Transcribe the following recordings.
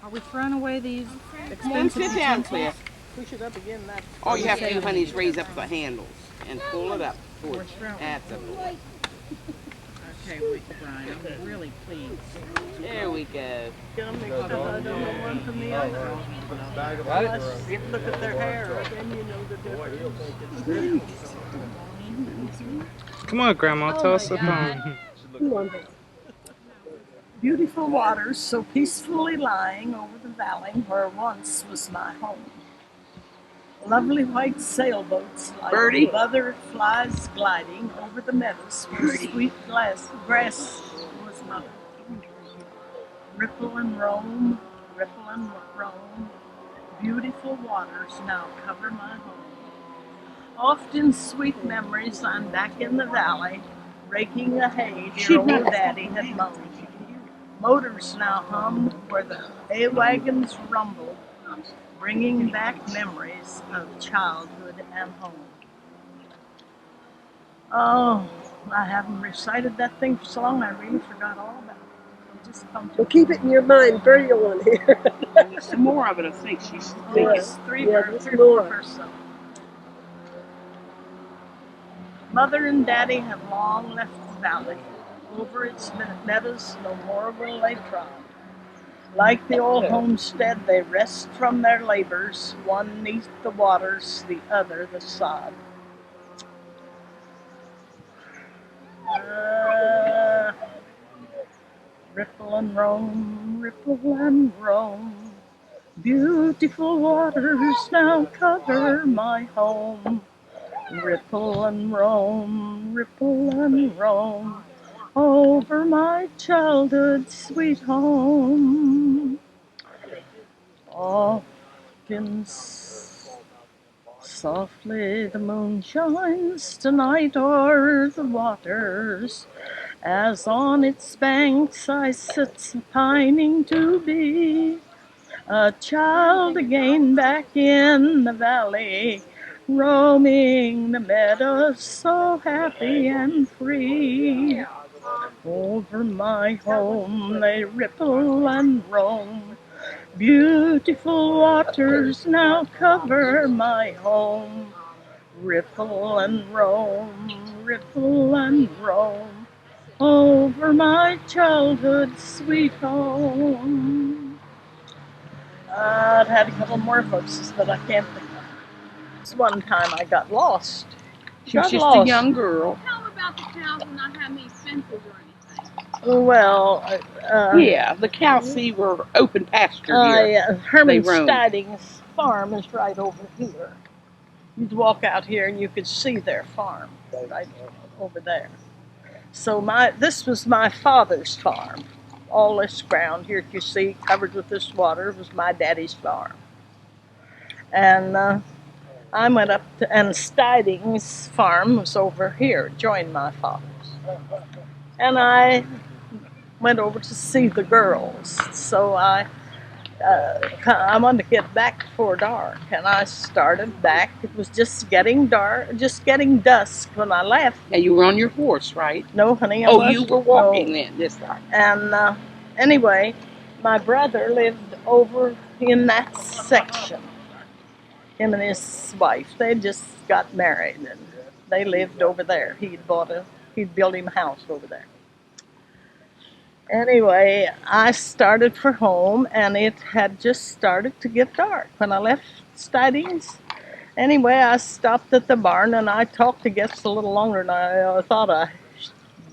Are we throwing away these Come on, expensive sit down, utensils? Cliff. Push it up again. That. All you have to do, honey, is Saving. raise up the handles and pull it up We're towards you. throwing. That's a boy. Okay, wait, Brian, I'm really pleased. There we go. Get them because I don't know one from the other. Unless you look at their hair, then you know the difference. Come on, Grandma, tell us the poem. Beautiful waters so peacefully lying over the valley where once was my home. Lovely white sailboats like Birdie? butterflies gliding over the meadows where sweet grass was my home. Ripple and roam, ripple and roam. Beautiful waters now cover my home. Oft in sweet memories I'm back in the valley, raking the hay dear old daddy had mown. Motors now hum where the hay wagons rumble, bringing back memories of childhood and home. Oh, I haven't recited that thing for so long, I really forgot all about it. It just come to Well, keep it in your mind. Birdie will want to hear. Some more of it, I think. She's Oh, thinking. it's three just or four more. verses. Mother and Daddy have long left the valley. Over its meadows no more will they trod. Like the old homestead, they rest from their labors, one neath the waters, the other the sod. Uh, Ripple and roam, ripple and roam. Beautiful waters now cover my home. Ripple and roam, ripple and roam. Over my childhood sweet home. Often softly the moon shines tonight o'er the waters, as on its banks I sit pining to be a child again back in the valley, roaming the meadows so happy and free. Over my home they ripple and roam. Beautiful waters now cover my home. Ripple and roam, ripple and roam. Over my childhood sweet home. I've had a couple more verses, but I can't think of them. This one time I got lost. She was just a young girl. Tell them about the cows and not having any fences or anything. Well, Yeah, the cows, see, were open pasture here. Herman roam. Steiding's farm is right over here. You'd walk out here and you could see their farm right over there. So this was my father's farm. All this ground here you see covered with this water was my daddy's farm. And I went up to, and Steiding's farm was over here, joined my father's. And I went over to see the girls. So I wanted to get back before dark, and I started back. It was just getting dark, just getting dusk when I left. Now, you were on your horse, right? No, honey, you were walking then this time. And anyway, my brother lived over in that section. Him and his wife, they just got married, and they lived over there. He'd built him a house over there. Anyway, I started for home, and it had just started to get dark when I left Steiding's. Anyway, I stopped at the barn, and I talked, I guess, a little longer than I thought I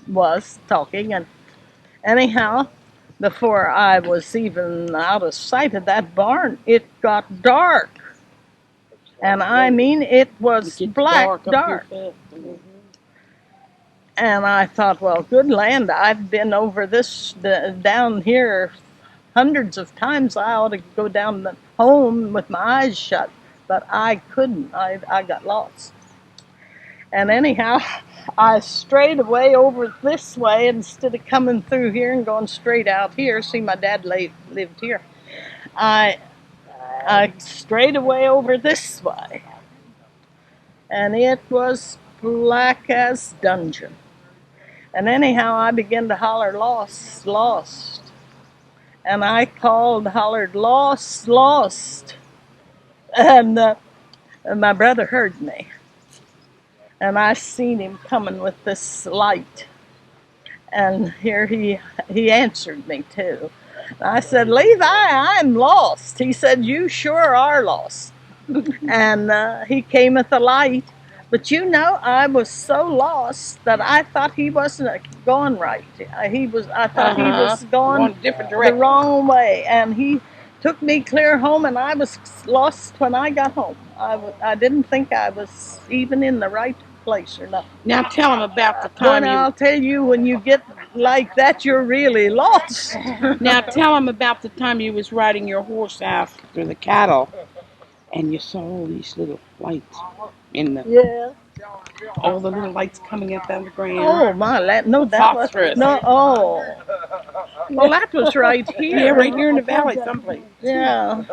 was talking. And anyhow, before I was even out of sight of that barn, it got dark. And I mean, it was black dark. And I thought, well, good land, I've been over this, down here hundreds of times. I ought to go down home with my eyes shut. But I couldn't. I got lost. And anyhow, I strayed away over this way instead of coming through here and going straight out here. See, my dad lived here. I strayed away over this way. And it was black as dungeon. And anyhow, I began to holler, lost, lost. And I hollered, lost, lost. And my brother heard me. And I seen him coming with this light. And here he answered me too. I said, Levi, I'm lost. He said, you sure are lost. And he came at the light. But you know, I was so lost that I thought he wasn't going right. I thought he was going different the direction. wrong way. And he took me clear home, and I was lost when I got home. I didn't think I was even in the right place or nothing. Now tell them about the Boy, time now I'll tell you, when you get like that, you're really lost. Now tell them about the time you was riding your horse after the cattle, and you saw all these little lights in the Yeah. all the little lights coming up out of the ground. Oh my, no, that was Phosphorus. no. Oh, well, that was right here. Yeah, right here in the valley someplace. Yeah.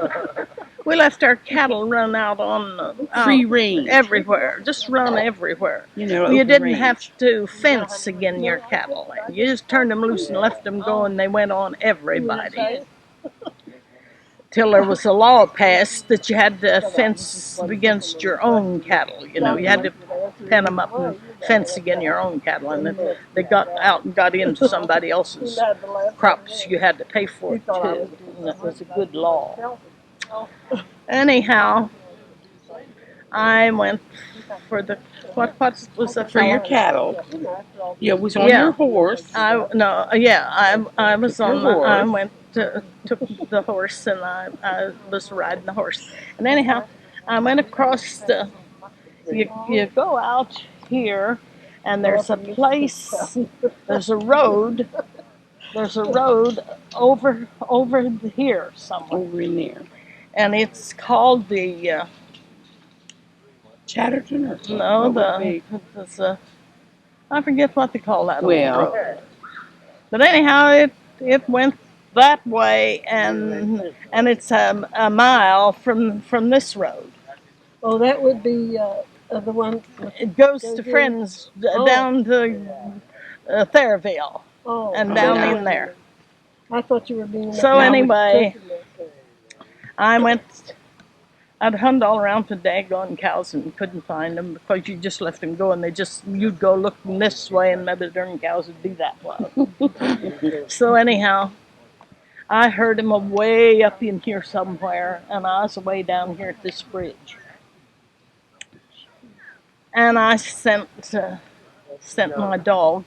We left our cattle run out on Free range. everywhere, just run everywhere. You know, You open didn't range. have to fence again your cattle. You just turned them loose and left them go, and they went on everybody. Till there was a law passed that you had to fence against your own cattle. You know, you had to pen them up and fence against your own cattle, and if they got out and got into somebody else's crops, you had to pay for it too. And that was a good law. Anyhow, I went for the what was the For your cattle. You was on your horse. I was Took your on the, I horse. went to took the horse, and I was riding the horse. And anyhow, I went across the you go out here, and there's a place, there's a road over here somewhere, Over in there. and it's called the Chatterton or no what would it be? it's I forget what they call that Well. old road. But anyhow, it went that way, and it's a mile from this road. Oh, that would be the one. It goes to Friends down to Therville Oh, and down yeah. in there. I thought you were being. So anyway, I'd hunt all around for daggone cows and couldn't find them, because you just left them go, and you'd go looking this way, and maybe the darn cows would be that way. So anyhow, I heard him way up in here somewhere, and I was way down here at this bridge. And I sent my dog.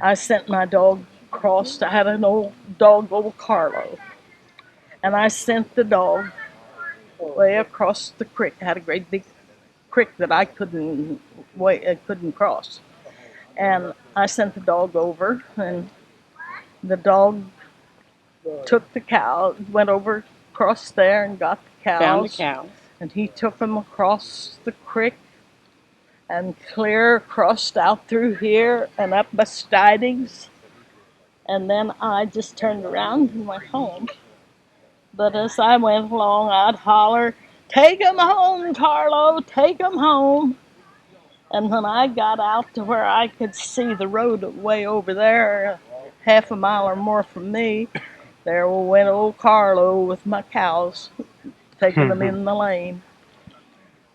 I sent my dog across. I had an old dog, old Carlo, and I sent the dog way across the creek. I had a great big creek that I couldn't cross, and I sent the dog over, and the dog took the cow, went over across there and got the cows. Found the cows. And he took them across the creek and clear crossed out through here and up by Stidings. And then I just turned around and went home. But as I went along, I'd holler, "Take 'em home, Carlo, take 'em home." And when I got out to where I could see the road way over there, half a mile or more from me, there went old Carlo with my cows, taking them in the lane.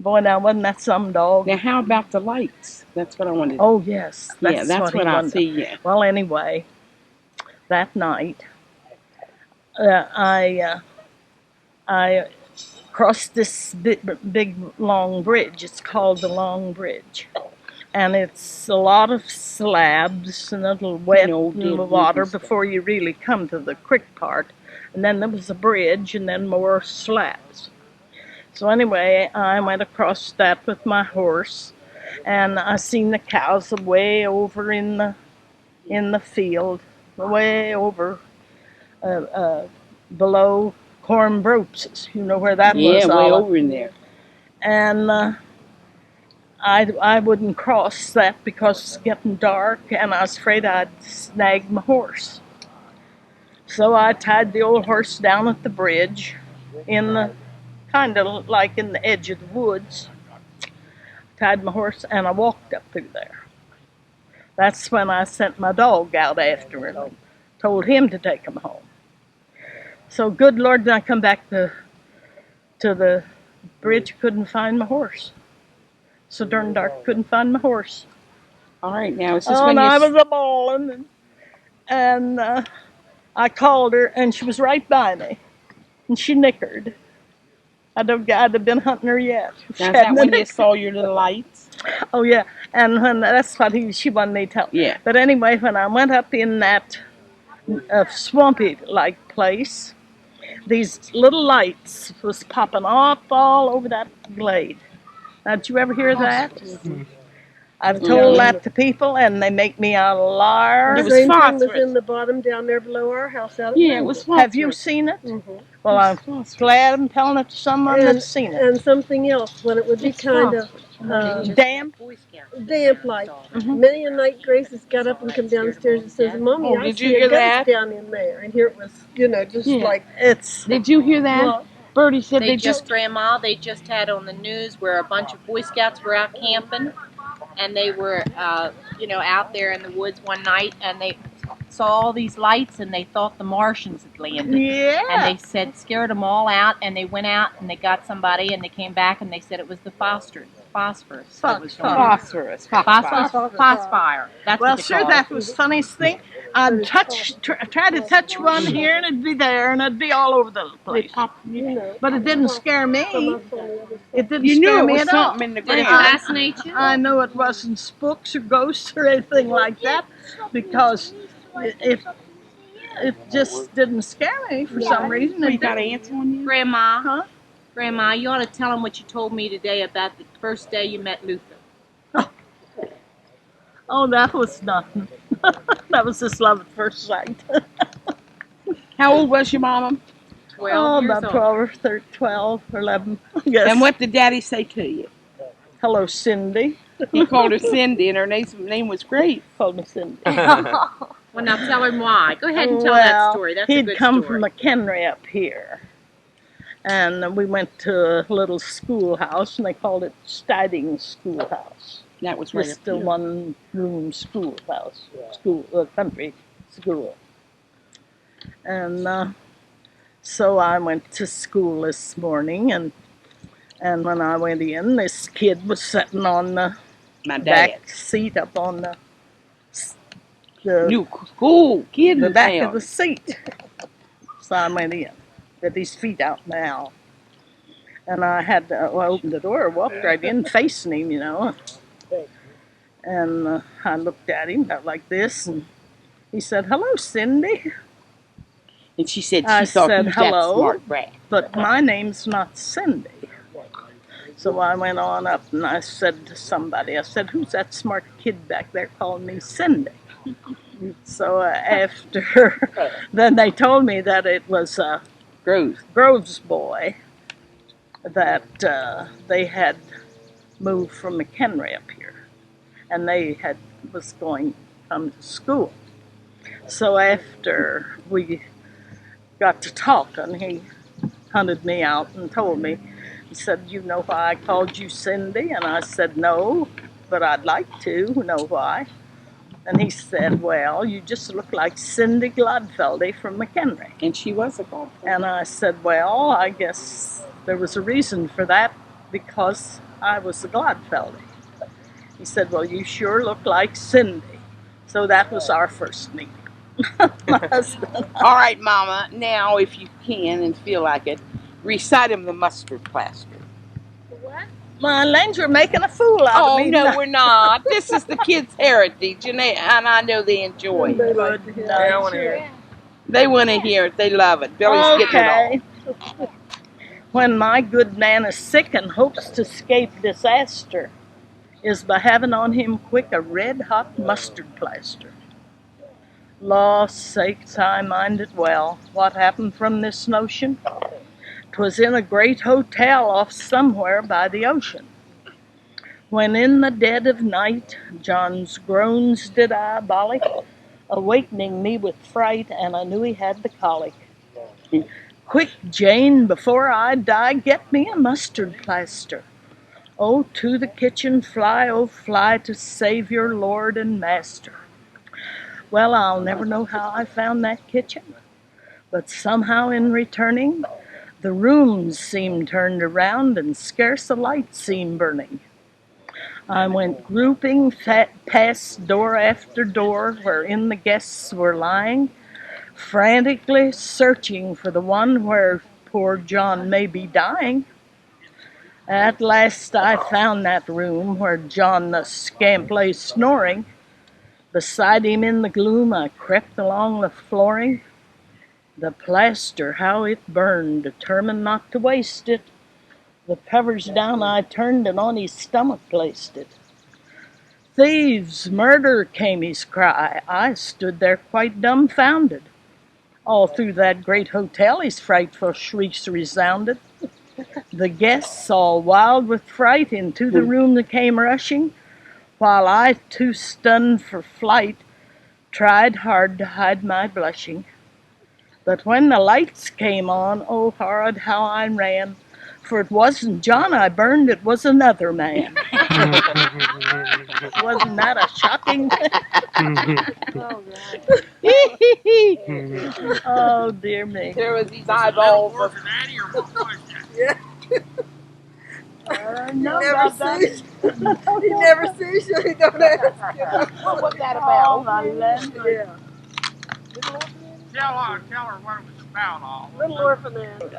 Boy, now wasn't that some dog? Now how about the lights? That's what I wanted. Oh yes, that's what I see. Yeah. Well, anyway, that night, I crossed this big long bridge. It's called the Long Bridge, and it's a lot of slabs, and it'll wet in the water before you really come to the creek part. And then there was a bridge, and then more slabs. So anyway, I went across that with my horse, and I seen the cows way over in the field, way over below Corn Brope's. You know where that was? Yeah, way over in there. And I wouldn't cross that because it's getting dark, and I was afraid I'd snag my horse. So I tied the old horse down at the bridge, in the kind of like in the edge of the woods. Tied my horse, and I walked up through there. That's when I sent my dog out after him and told him to take him home. So good Lord, then I come back to the bridge, couldn't find my horse. So darn dark, couldn't find my horse. All right, now is this Oh, when and you? I was a bawling, and I called her, and she was right by me, and she nickered. I'd have been hunting her yet. Now, is that when you saw your little lights? Oh yeah, and when that's what she wanted me to tell. Yeah. But anyway, when I went up in that swampy-like place, these little lights was popping off all over that glade. Now, did you ever hear that? I've told that to people, and they make me a liar. It The was same thing was phosphorus. in the bottom down there below our house out at Yeah, it was Greenville. Have you phosphorus. seen it? Mm-hmm. Well, I'm glad I'm telling it to someone that's seen it. And something else, when it would be It's kind of Damp. damp like. Many a night Grace has got up and come downstairs and says, Mommy, Oh, I did you see a hear ghost that? down in there. And here it was, just Yeah. like, It's Did you hear that? well, Birdie said They just, Grandma, they just had on the news where a bunch of Boy Scouts were out camping, and they were, out there in the woods one night, and they saw all these lights, and they thought the Martians had landed. yeah. And they said scared them all out, and they went out and they got somebody, and they came back and they said it was the phosphorus. That was going on. Phosphorus. Phosphire. That's Well, what they sure, call that it. was the funniest thing. I'd try to touch one here, and it'd be there, and it'd be all over the They place. pop. But it didn't scare me. It didn't You knew scare it me was at all. something in the Did it ground. fascinate you? I know it wasn't spooks or ghosts or anything like that because it just didn't scare me for some reason. You It got didn't. ants on you? Grandma, Huh? Grandma, you ought to tell them what you told me today about the first day you met Luther. Oh, that was nothing. That was just love at first sight. How old was your mama? 12 years about old. 12 or 13, 12 or 11, I guess. And what did Daddy say to you? Hello, Cindy. He called her Cindy, and her name was great. Called me Cindy. Well, now tell him why. Go ahead and tell that story. That's a he'd good come story. from McHenry up here. And we went to a little schoolhouse, and they called it Stiding Schoolhouse. That was right Just up a here. one-room schoolhouse, country school. And so I went to school this morning, and when I went in, this kid was sitting on the My dad. back seat up on the New cool kid the in back town. of the seat. So I went in with his feet out now. And I had to open the door, walked right in, facing him, And I looked at him about like this, and he said, "Hello, Cindy." And she said I she thought said, he was that "Hello." smart brat. But my name's not Cindy. So I went on up and I said to somebody, I said, "Who's that smart kid back there calling me Cindy?" So after, then they told me that it was Grove's boy, that they had moved from McHenry up here, and they was going to come to school. So after we got to talking, he hunted me out and told me, he said, "You know why I called you Cindy?" And I said, "No, but I'd like to know why." And he said, "Well, you just look like Cindy Glotfelty from McHenry." And she was a golfer. And I said, "Well, I guess there was a reason for that, because I was a Glotfelty." He said, "Well, you sure look like Cindy." So that was our first meeting. My husband. All right, Mama. Now, if you can and feel like it, recite him the mustard plaster. What? My lanes are making a fool out of Oh, me. no, we're not. This is the kids' heritage, and I know they enjoy it. They like to hear Yeah, that. I wanna hear Yeah. They want to hear it. They love it. Billy's getting it all. Okay. When my good man is sick and hopes to escape disaster, is by having on him quick a red-hot mustard plaster. Law's sakes, I mind it well. What happened from this notion? 'Twas in a great hotel off somewhere by the ocean. When in the dead of night, John's groans did abolic, awakening me with fright, and I knew he had the colic. "Quick, Jane, before I die, get me a mustard plaster." Oh, to the kitchen fly, oh, fly to save your Lord and Master. Well, I'll never know how I found that kitchen, but somehow in returning, the rooms seemed turned around and scarce a light seemed burning. I went grouping past door after door wherein the guests were lying, frantically searching for the one where poor John may be dying. At last I found that room where John the scamp lay snoring. Beside him in the gloom I crept along the flooring. The plaster, how it burned, determined not to waste it. The covers down I turned and on his stomach placed it. Thieves, murder, came his cry. I stood there quite dumbfounded. All through that great hotel his frightful shrieks resounded. The guests, all wild with fright, into the room that came rushing, while I, too stunned for flight, tried hard to hide my blushing. But when the lights came on, oh, horrid how I ran, for it wasn't John I burned, it was another man. Wasn't that a shocking Oh, dear me. There was these eyeballs. Yeah. I He know never about that. sees. He never sees you. He don't ask you. What was that Oh, about? my Landry. Yeah. Tell her what it was about, all. Little orphanage.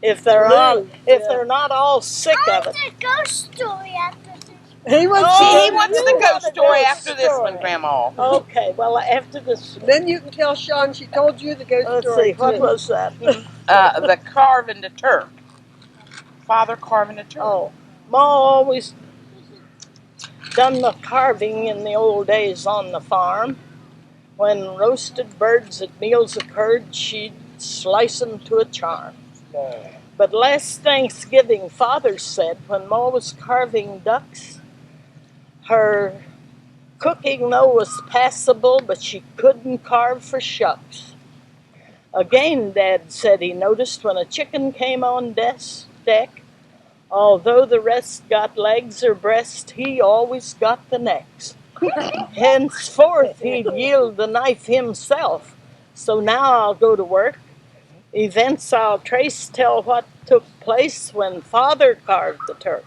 If they're Blue, not all sick of it. a ghost story after this. He wants He to wants you the want ghost the story ghost after this one, story. Grandma. Okay, well, after this, Then you can tell Sean she told you the ghost let's story see, what too. was that? The carving the turk. Father carving the turk. Oh, Ma always done the carving in the old days on the farm. When roasted birds at meals occurred, she'd slice 'em to a charm. But last Thanksgiving, Father said, when Ma was carving ducks, her cooking, though, was passable, but she couldn't carve for shucks. Again, Dad said he noticed when a chicken came on deck, although the rest got legs or breast, he always got the necks. Henceforth, he'd yield the knife himself. So now I'll go to work. Events I'll trace tell what took place when Father carved the turk.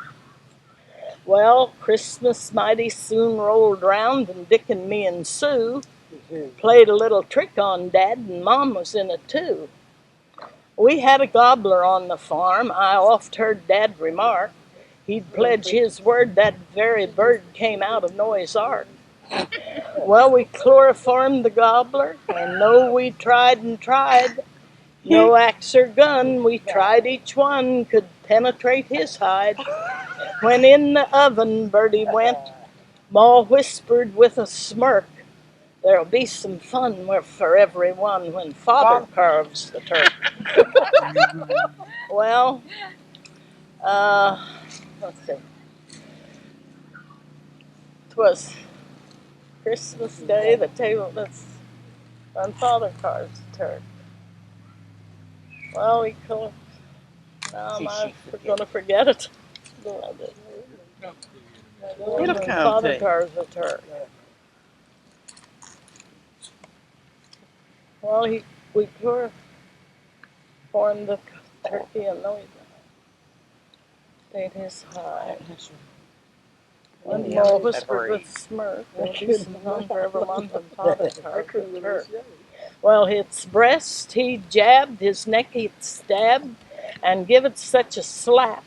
Well, Christmas mighty soon rolled round, and Dick and me and Sue played a little trick on Dad, and Mom was in it too. We had a gobbler on the farm. I oft heard Dad remark he'd pledge his word that very bird came out of Noah's Ark. Well, we chloroformed the gobbler, and though we tried and tried, no axe or gun, we tried each one, could penetrate his hide. When in the oven Birdie went, Ma whispered with a smirk, there'll be some fun for everyone when Father carves the turk. Well, let's see. 'Twas Christmas Day, the table, that's when Father carves the turk. Well, we could. Now I'm going to forget it. It'll When come Father to carves the turk. Well, we chloroformed the turkey and no, he stayed his hide. One more whispered with a smirk, there'll be some fun for everyone when Father carved the turk. Well, its breast he jabbed, his neck he stabbed, and give it such a slap.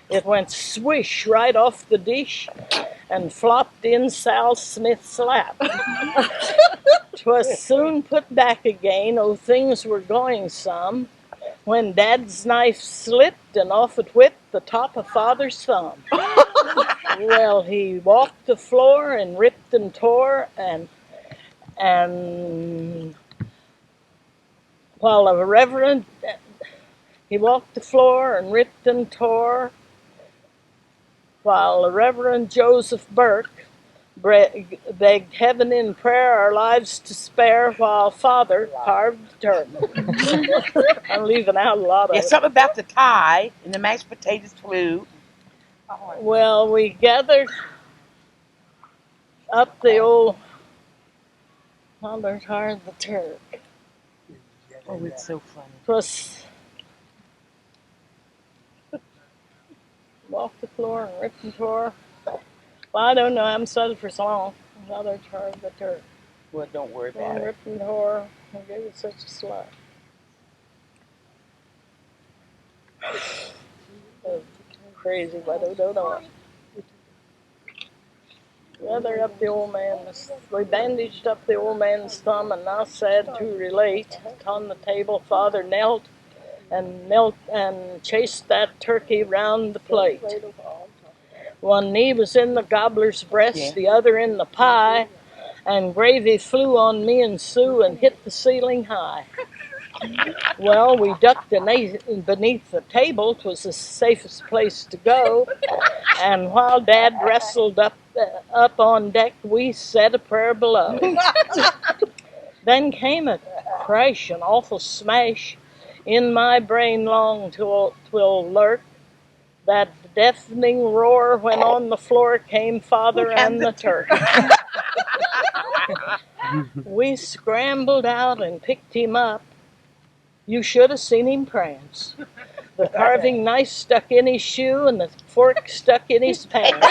It went swish right off the dish and flopped in Sal Smith's lap. 'Twas soon put back again, oh, things were going some, when Dad's knife slipped and off it whipped the top of Father's thumb. Well, he walked the floor and ripped and tore, and while the Reverend, he walked the floor and ripped and tore, while the Reverend Joseph Burke begged heaven in prayer our lives to spare while Father carved the turkey. I'm leaving out a lot of Yeah, it. something about the tie and the mashed potatoes flew. Well, we gathered up the old Mother Tired the Turk. Oh, it's so funny. 'Twas off the floor and ripped and tore. Well, I don't know. I haven't said it for so long. Mother Tired the Turk. Well, don't worry about And it. ripped and tore. And gave it such a slut. Crazy, but I don't know. Gathered up the old man's. We bandaged up the old man's thumb, and now sad to relate, on the table father knelt and chased that turkey round the plate. One knee was in the gobbler's breast, the other in the pie, and gravy flew on me and Sue and hit the ceiling high. Well, we ducked beneath the table. 'Twas the safest place to go. And while Dad wrestled up on deck, we said a prayer below. Then came a crash, an awful smash. In my brain long 'twill lurk that deafening roar when on the floor came Father and the Turk. We scrambled out and picked him up. You should have seen him prance. The carving knife stuck in his shoe and the fork stuck in his pants.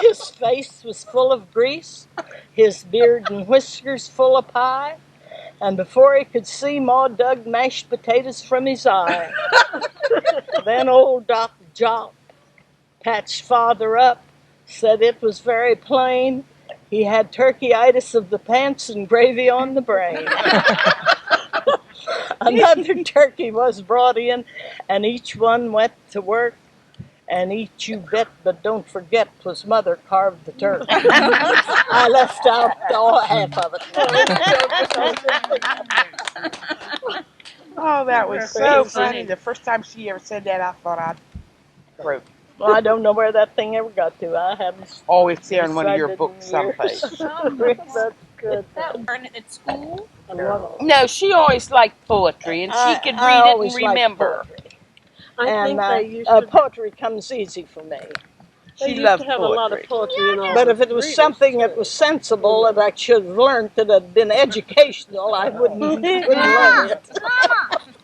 His face was full of grease, his beard and whiskers full of pie, and before he could see, Ma dug mashed potatoes from his eye. Then old Doc Jock patched Father up, said it was very plain. He had turkeyitis of the pants and gravy on the brain. Another turkey was brought in, and each one went to work. And eat you bet, but don't forget 'twas Mother carved the turkey. I left out half of it. Oh, that was so funny. The first time she ever said that, I thought I'd broke. Well, I don't know where that thing ever got to. I haven't. Oh, it's there in one of your recited books in years. someplace. That's good. That learned at school. No, she always liked poetry, and she could I read it and always liked remember. poetry. I think And they used to. poetry comes easy for me. They She used loved to have a lot of poetry. poetry in all. But the if it was readers, something too. that was sensible that I should have learned that had been educational, I wouldn't learn it.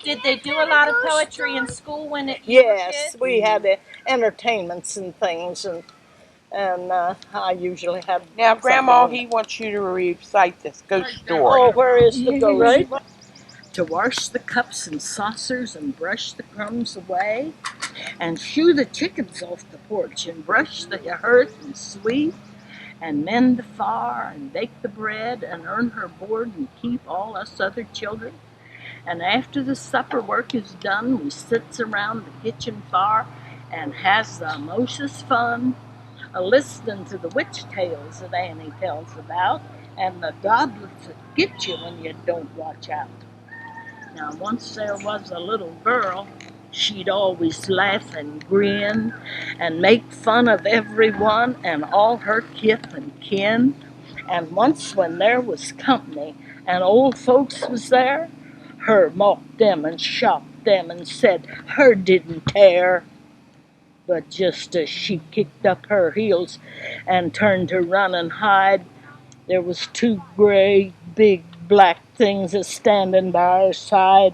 Did they do a lot of poetry in school when you were Yes, kids? we had entertainments and things, and I usually had. Now, Grandma, something. he wants you to recite this ghost story. Oh, where is the ghost? Right? To wash the cups and saucers and brush the crumbs away, and shoo the chickens off the porch and brush the hearth and sweep, and mend the fire and bake the bread and earn her board and keep all us other children. And after the supper work is done, we sits around the kitchen fire and has the mostest fun, a-listening to the witch tales that Annie tells about, and the goblins that get you when you don't watch out. Now, once there was a little girl, she'd always laugh and grin and make fun of everyone and all her kith and kin. And once when there was company and old folks was there, her mocked them and shocked them and said her didn't care. But just as she kicked up her heels and turned to run and hide, there was two great big black things a-standing by her side,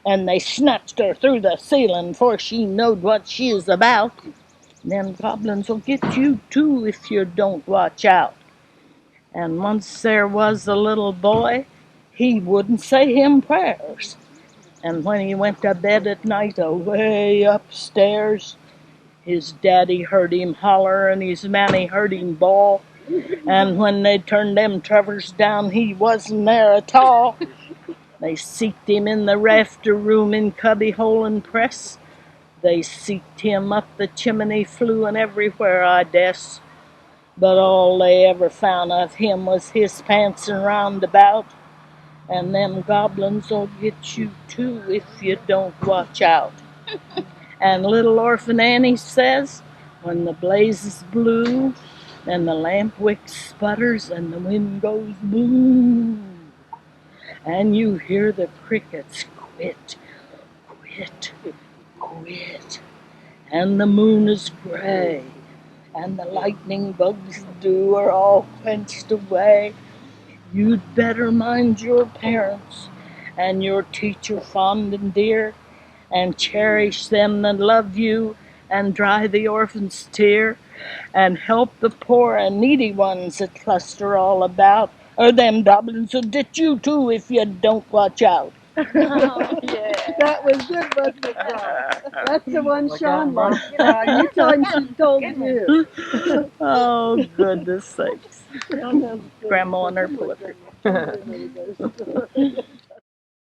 and they snatched her through the ceiling, for she knowed what she is about. Them goblins will get you too if you don't watch out. And once there was a little boy, he wouldn't say him prayers. And when he went to bed at night away upstairs, his daddy heard him holler and his mammy heard him bawl. And when they turned them Travers down, he wasn't there at all. They seeked him in the rafter room, in cubby hole and press. They seeked him up the chimney flue and everywhere, I guess. But all they ever found of him was his pants and roundabout. And them goblins will get you too if you don't watch out. And little orphan Annie says, when the blazes blue, and the lamp wick sputters, and the wind goes boom, and you hear the crickets quit, quit, quit, and the moon is gray, and the lightning bugs do are all quenched away. You'd better mind your parents and your teacher fond and dear, and cherish them that love you, and dry the orphan's tear, and help the poor and needy ones that cluster all about, or them goblins will ditch you too if you don't watch out. That was good, wasn't it, Carl? That's the one Sean liked. Anytime she told you. Oh, goodness sakes. Grandma and her poetry.